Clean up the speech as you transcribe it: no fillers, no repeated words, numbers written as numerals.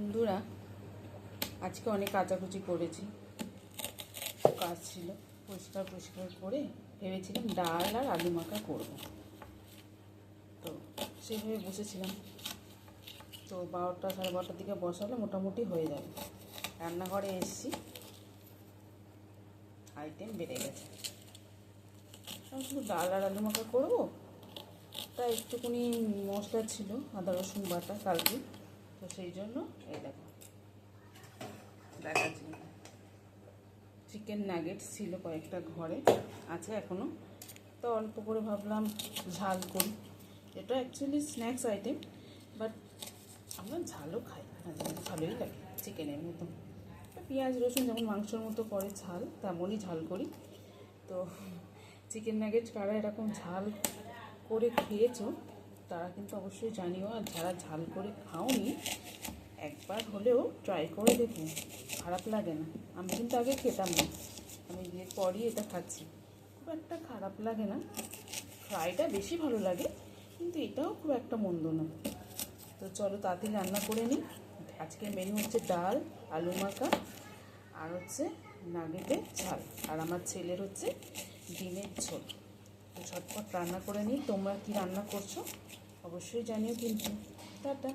বন্ধুরা, আজকে অনেক কাচাকুচি করেছি, কাজ ছিল। পরিষ্কার করে ভেবেছিলাম ডাল আর আলু মাখা করব, তো সেভাবে বসেছিলাম। তো 12টা সাড়ে 12টার দিকে বসালে মোটামুটি হয়ে যাবে। রান্নাঘরে এসেছি, আইটেম বেড়ে গেছে। আমি শুধু ডাল আর আলু মাখা করবো, তাই একটুখানি মশলা ছিল আদা রসুন বাটা কালকে, তো সেই জন্য এই দেখাচ্ছি। চিকেন নাগেটস ছিল কয়েকটা, ঘরে আছে এখনও, তো অল্প করে ভাবলাম ঝাল করি। এটা অ্যাকচুয়ালি স্ন্যাক্স আইটেম, বাট আমরা ঝালও খাই, ভালোই লাগে চিকেনের মতো। পেঁয়াজ রসুন যেমন মাংসর মতো করে ঝাল, তেমনই ঝাল করি। তো চিকেন নাগেটস কারা এরকম ঝাল করে খেয়েছো তারা কিন্তু অবশ্যই জানিও, আর যারা ঝাল করে খাওনি একবার হলেও ট্রাই করে দেখো, খারাপ লাগে না। আমি কিন্তু আগে খেতাম না, আমি বিয়ের পরই এটা খাচ্ছি, খুব একটা খারাপ লাগে না। ফ্রাইটা বেশি ভালো লাগে, কিন্তু এটাও খুব একটা মন্দ না। তো চলো তাড়াতাড়ি রান্না করে নিই। আজকের মেনু হচ্ছে ডাল আলু মাখা আর হচ্ছে নাগেটের ঝাল, আর আমার ছেলের হচ্ছে ডিমের ঝোল। তো ঝটপট রান্না করে নিই। তোমরা কি রান্না করছো অবশ্যই জানিও কিন্তু। টাটা।